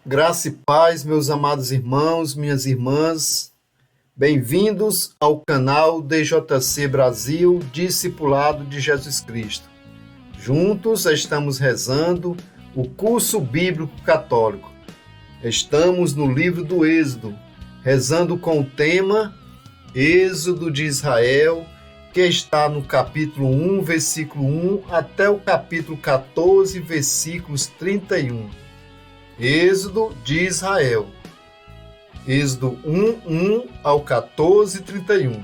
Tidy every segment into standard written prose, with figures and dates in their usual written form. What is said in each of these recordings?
Graça e paz, meus amados irmãos, minhas irmãs, bem-vindos ao canal DJC Brasil, Discipulado de Jesus Cristo. Juntos estamos rezando o curso bíblico católico. Estamos no livro do Êxodo, rezando com o tema Êxodo de Israel, que está no capítulo 1, versículo 1, até o capítulo 14, versículos 31. Êxodo de Israel. Êxodo 1 ao 14, 31.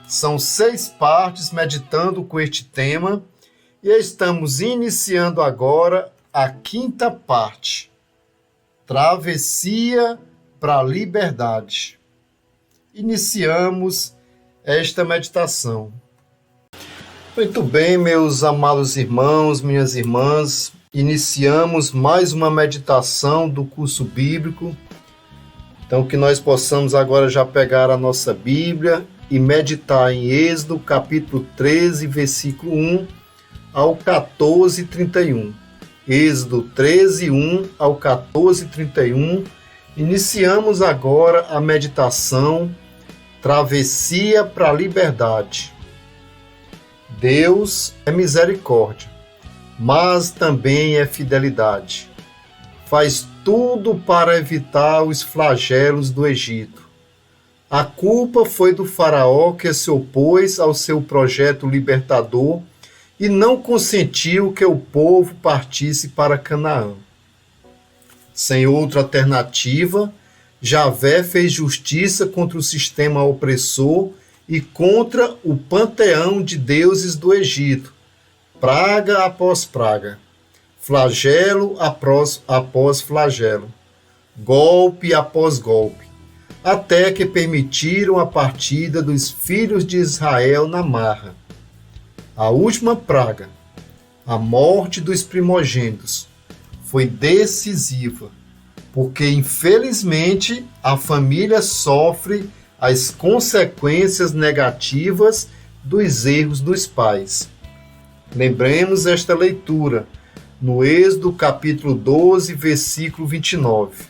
São 6 partes meditando com este tema e estamos iniciando agora a 5ª parte. Travessia para a liberdade. Iniciamos esta meditação. Muito bem, meus amados irmãos, minhas irmãs, iniciamos mais uma meditação do curso bíblico. Então, que nós possamos agora já pegar a nossa Bíblia e meditar em Êxodo, capítulo 13, versículo 1 ao 14, 31. Êxodo 13, 1 ao 14, 31. Iniciamos agora a meditação Travessia para a Liberdade. Deus é misericórdia, mas também é fidelidade. Faz tudo para evitar os flagelos do Egito. A culpa foi do faraó que se opôs ao seu projeto libertador e não consentiu que o povo partisse para Canaã. Sem outra alternativa, Javé fez justiça contra o sistema opressor e contra o panteão de deuses do Egito, praga após praga, flagelo após flagelo, golpe após golpe, até que permitiram a partida dos filhos de Israel na marra. A última praga, a morte dos primogênitos, foi decisiva, porque infelizmente a família sofre as consequências negativas dos erros dos pais. Lembremos esta leitura no Êxodo capítulo 12, versículo 29.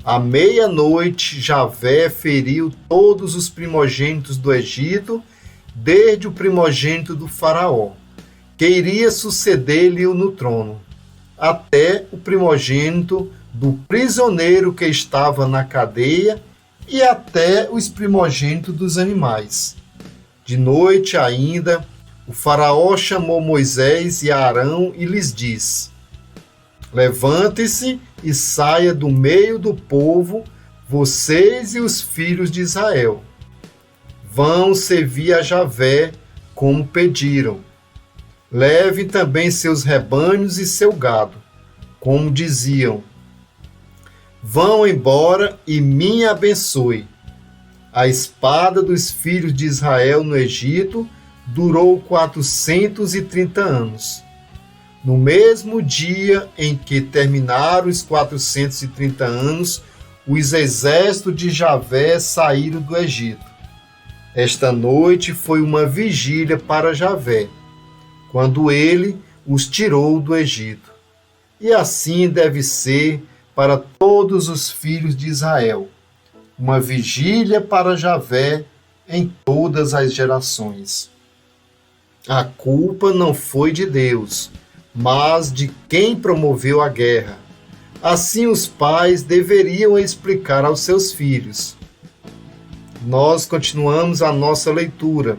À meia-noite, Javé feriu todos os primogênitos do Egito, desde o primogênito do faraó, que iria suceder-lhe no trono, até o primogênito do prisioneiro que estava na cadeia e até os primogênitos dos animais. De noite ainda, o faraó chamou Moisés e Arão e lhes disse: Levante-se e saia do meio do povo, vocês e os filhos de Israel. Vão servir a Javé, como pediram. Levem também seus rebanhos e seu gado, como diziam. Vão embora e me abençoe. A espada dos filhos de Israel no Egito durou 430 anos. No mesmo dia em que terminaram os 430 anos, os exércitos de Javé saíram do Egito. Esta noite foi uma vigília para Javé, quando ele os tirou do Egito. E assim deve ser para todos os filhos de Israel, uma vigília para Javé em todas as gerações. A culpa não foi de Deus, mas de quem promoveu a guerra. Assim os pais deveriam explicar aos seus filhos. Nós continuamos a nossa leitura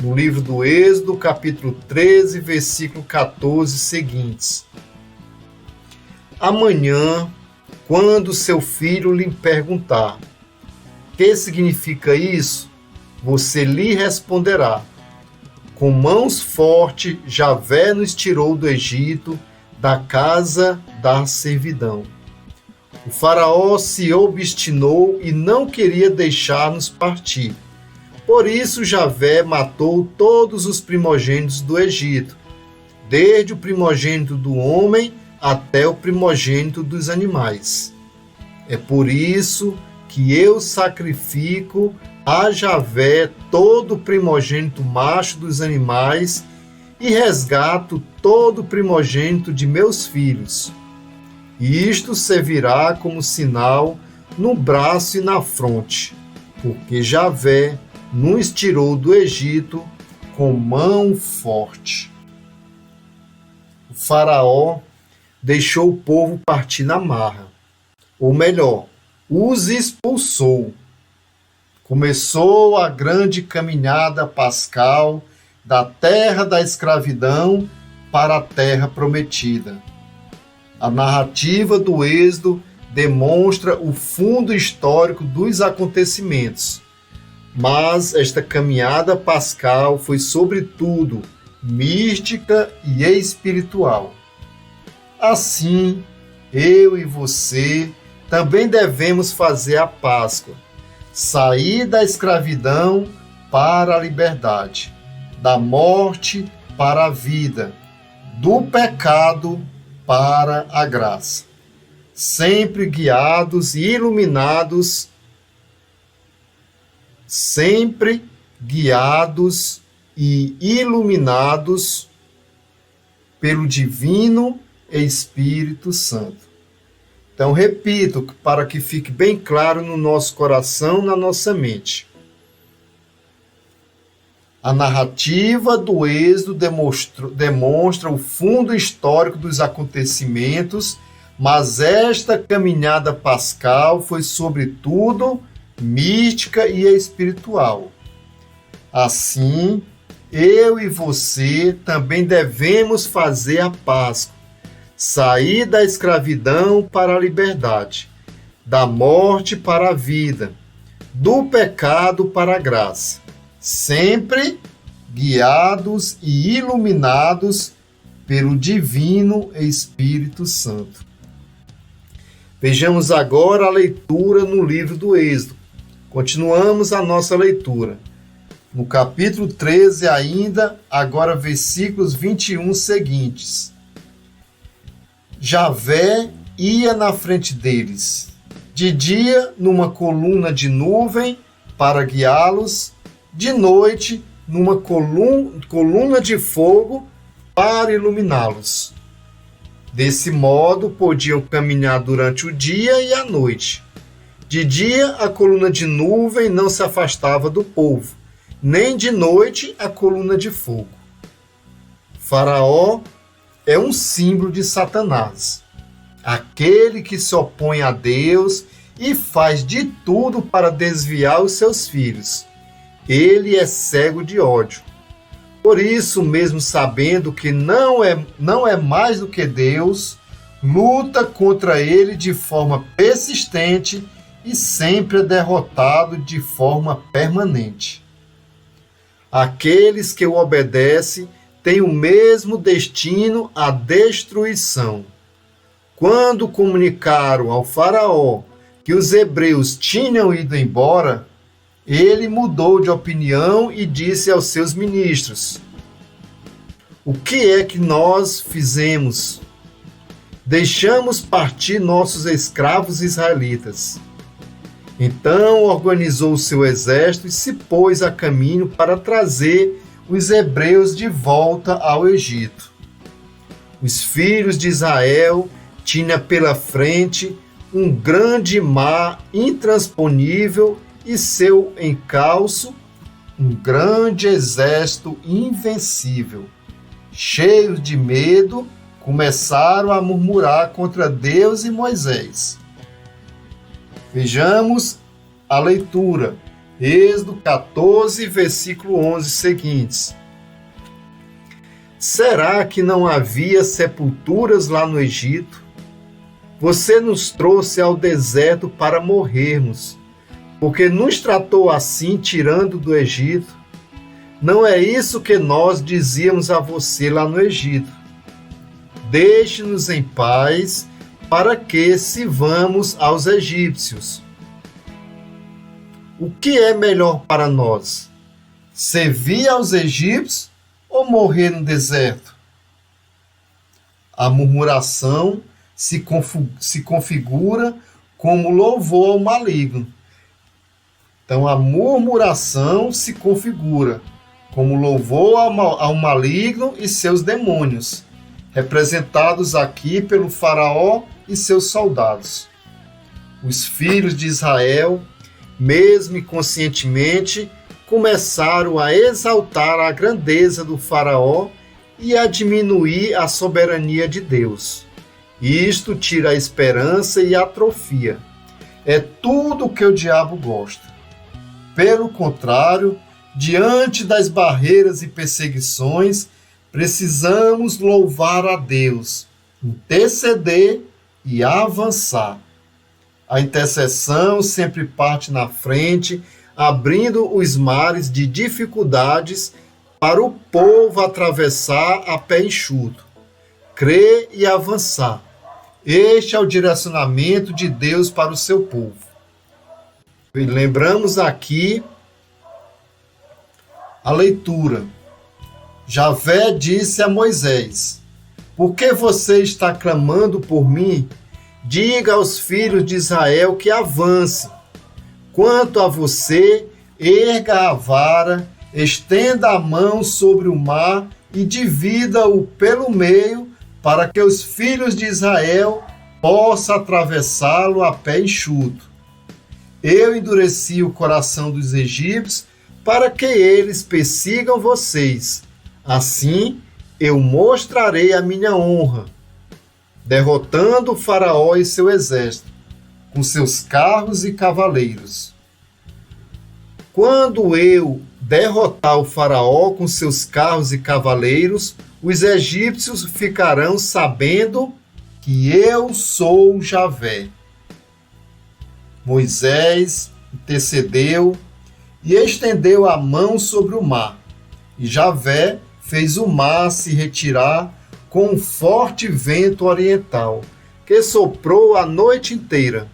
no livro do Êxodo, capítulo 13, versículo 14 seguintes. Amanhã, quando seu filho lhe perguntar: que significa isso? Você lhe responderá: com mãos fortes, Javé nos tirou do Egito, da casa da servidão. O faraó se obstinou e não queria deixar-nos partir. Por isso, Javé matou todos os primogênitos do Egito, desde o primogênito do homem até o primogênito dos animais. É por isso que eu sacrifico a Javé todo o primogênito macho dos animais e resgato todo o primogênito de meus filhos. e isto servirá como sinal no braço e na fronte, porque Javé nos tirou do Egito com mão forte. O faraó deixou o povo partir na marra, ou melhor, os expulsou. Começou a grande caminhada pascal da terra da escravidão para a terra prometida. A narrativa do Êxodo demonstra o fundo histórico dos acontecimentos, mas esta caminhada pascal foi, sobretudo, mística e espiritual. Assim, eu e você também devemos fazer a Páscoa, sair da escravidão para a liberdade, da morte para a vida, do pecado para a graça, sempre guiados e iluminados, pelo Divino Espírito Santo. Então, repito, para que fique bem claro no nosso coração, na nossa mente. A narrativa do Êxodo demonstra o fundo histórico dos acontecimentos, mas esta caminhada pascal foi, sobretudo, mística e espiritual. Assim, eu e você também devemos fazer a Páscoa, sair da escravidão para a liberdade, da morte para a vida, do pecado para a graça, sempre guiados e iluminados pelo Divino Espírito Santo. Vejamos agora a leitura no livro do Êxodo. Continuamos a nossa leitura. No capítulo 13 ainda, agora versículos 21 seguintes. Javé ia na frente deles, de dia numa coluna de nuvem para guiá-los, de noite numa coluna de fogo para iluminá-los. Desse modo, podiam caminhar durante o dia e a noite. De dia, a coluna de nuvem não se afastava do povo, nem de noite a coluna de fogo. Faraó é um símbolo de Satanás, aquele que se opõe a Deus e faz de tudo para desviar os seus filhos. Ele é cego de ódio. Por isso, mesmo sabendo que não é mais do que Deus, luta contra ele de forma persistente e sempre é derrotado de forma permanente. Aqueles que o obedecem têm o mesmo destino, a destruição. Quando comunicaram ao faraó que os hebreus tinham ido embora, ele mudou de opinião e disse aos seus ministros: o que é que nós fizemos? Deixamos partir nossos escravos israelitas. Então organizou o seu exército e se pôs a caminho para trazer os hebreus de volta ao Egito. Os filhos de Israel tinham pela frente um grande mar intransponível e seu encalço um grande exército invencível. Cheios de medo, começaram a murmurar contra Deus e Moisés. Vejamos a leitura. Êxodo 14, versículo 11 seguintes. Será que não havia sepulturas lá no Egito? Você nos trouxe ao deserto para morrermos, porque nos tratou assim, tirando do Egito. Não é isso que nós dizíamos a você lá no Egito. Deixe-nos em paz, para que sirvamos aos egípcios. O que é melhor para nós? Servir aos egípcios ou morrer no deserto? A murmuração se configura como louvor ao maligno. Então, a murmuração se configura como louvor ao maligno e seus demônios, representados aqui pelo faraó e seus soldados. Os filhos de Israel, mesmo inconscientemente, começaram a exaltar a grandeza do faraó e a diminuir a soberania de Deus. Isto tira a esperança e atrofia. É tudo o que o diabo gosta. Pelo contrário, diante das barreiras e perseguições, precisamos louvar a Deus, interceder e avançar. A intercessão sempre parte na frente, abrindo os mares de dificuldades para o povo atravessar a pé enxuto. Crer e avançar. Este é o direcionamento de Deus para o seu povo. E lembramos aqui a leitura. Javé disse a Moisés: por que você está clamando por mim? Diga aos filhos de Israel que avance. Quanto a você, erga a vara, estenda a mão sobre o mar e divida-o pelo meio, para que os filhos de Israel possam atravessá-lo a pé enxuto. Eu endureci o coração dos egípcios para que eles persigam vocês. Assim, eu mostrarei a minha honra, derrotando o faraó e seu exército, com seus carros e cavaleiros. Quando eu derrotar o faraó com seus carros e cavaleiros, os egípcios ficarão sabendo que eu sou Javé. Moisés intercedeu e estendeu a mão sobre o mar, e Javé fez o mar se retirar com um forte vento oriental, que soprou a noite inteira.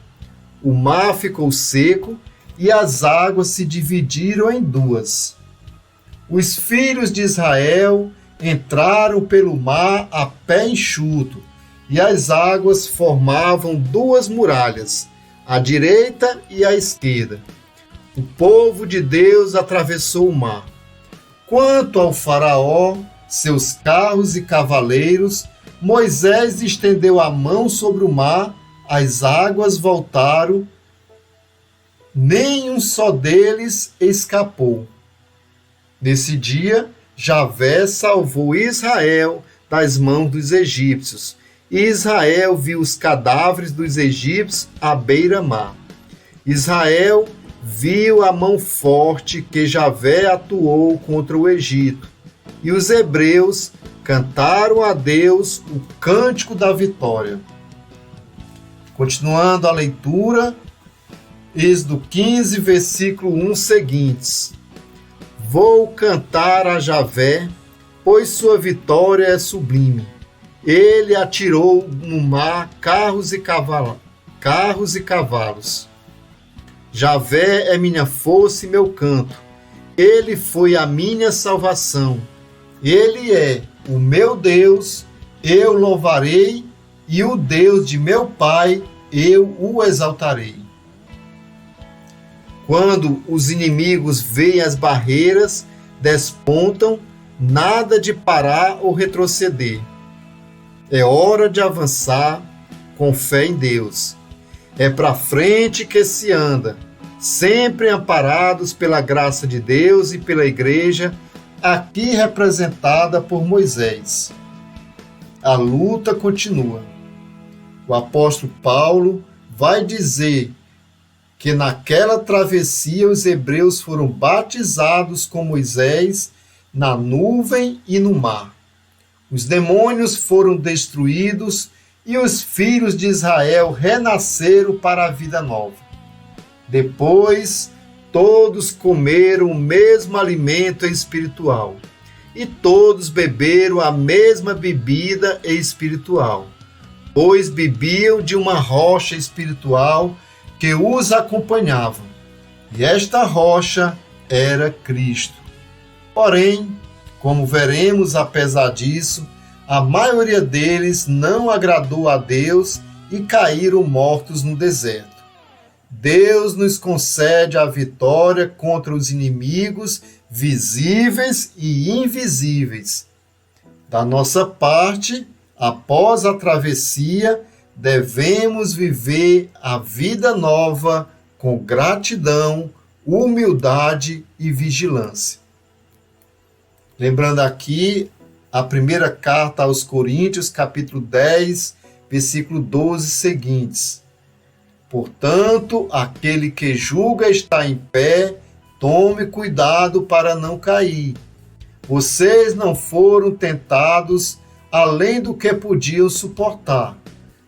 O mar ficou seco e as águas se dividiram em duas. Os filhos de Israel entraram pelo mar a pé enxuto, e as águas formavam duas muralhas, à direita e à esquerda. O povo de Deus atravessou o mar. Quanto ao faraó, seus carros e cavaleiros, Moisés estendeu a mão sobre o mar, as águas voltaram, nenhum só deles escapou. Nesse dia, Javé salvou Israel das mãos dos egípcios, e Israel viu os cadáveres dos egípcios à beira-mar. Israel viu a mão forte que Javé atuou contra o Egito, e os hebreus cantaram a Deus o cântico da vitória. Continuando a leitura, Êxodo 15, versículo 1 seguintes. Vou cantar a Javé, pois sua vitória é sublime. Ele atirou no mar carros e cavalos. Javé é minha força e meu canto. Ele foi a minha salvação. Ele é o meu Deus, eu louvarei, e o Deus de meu Pai, eu o exaltarei. Quando os inimigos veem as barreiras, despontam, nada de parar ou retroceder. É hora de avançar com fé em Deus. É para frente que se anda, sempre amparados pela graça de Deus e pela Igreja, aqui representada por Moisés. A luta continua. O apóstolo Paulo vai dizer que naquela travessia os hebreus foram batizados com Moisés na nuvem e no mar. Os demônios foram destruídos e os filhos de Israel renasceram para a vida nova. Depois, todos comeram o mesmo alimento espiritual e todos beberam a mesma bebida espiritual, pois bebiam de uma rocha espiritual que os acompanhava, e esta rocha era Cristo. Porém, como veremos, apesar disso, a maioria deles não agradou a Deus e caíram mortos no deserto. Deus nos concede a vitória contra os inimigos visíveis e invisíveis. Da nossa parte, após a travessia, devemos viver a vida nova com gratidão, humildade e vigilância. Lembrando aqui a primeira carta aos Coríntios, capítulo 10, versículo 12 seguintes. Portanto, aquele que julga estar em pé, tome cuidado para não cair. Vocês não foram tentados além do que podiam suportar,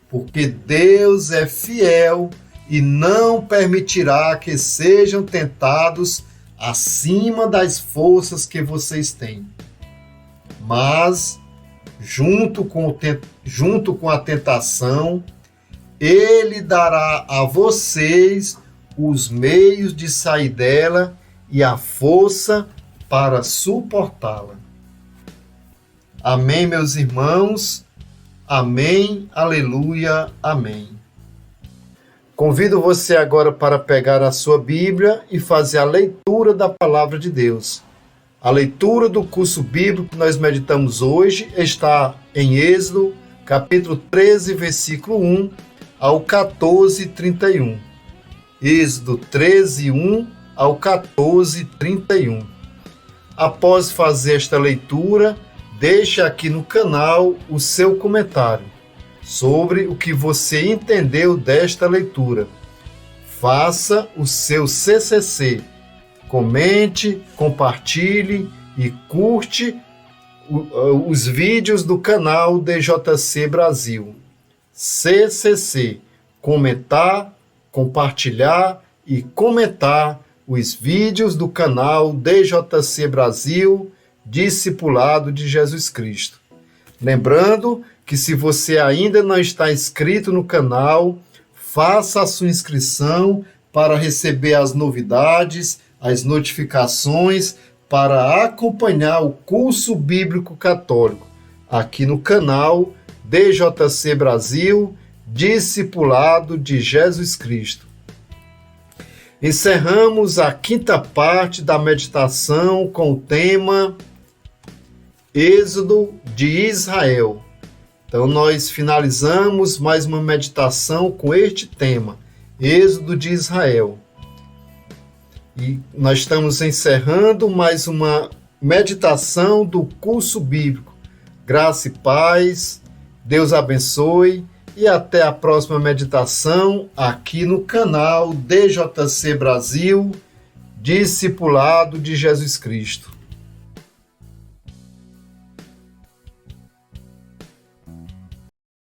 porque Deus é fiel e não permitirá que sejam tentados acima das forças que vocês têm. Mas, junto com a tentação, Ele dará a vocês os meios de sair dela e a força para suportá-la. Amém, meus irmãos? Amém, aleluia, amém. Convido você agora para pegar a sua Bíblia e fazer a leitura da Palavra de Deus. A leitura do curso bíblico que nós meditamos hoje está em Êxodo, capítulo 13, versículo 1 ao 14, 31. Êxodo 13, 1 ao 14, 31. Após fazer esta leitura, deixe aqui no canal o seu comentário sobre o que você entendeu desta leitura. Faça o seu CCC. Comente, compartilhe e curte os vídeos do canal DJC Brasil. CCC. Comentar, compartilhar e comentar os vídeos do canal DJC Brasil, Discipulado de Jesus Cristo. Lembrando que se você ainda não está inscrito no canal, faça a sua inscrição para receber as novidades, as notificações, para acompanhar o curso bíblico católico aqui no canal DJC Brasil, Discipulado de Jesus Cristo. Encerramos a quinta parte da meditação com o tema Êxodo de Israel. Então nós finalizamos mais uma meditação com este tema, Êxodo de Israel. E nós estamos encerrando mais uma meditação do curso bíblico. Graça e paz, Deus abençoe e até a próxima meditação aqui no canal DJC Brasil, Discipulado de Jesus Cristo.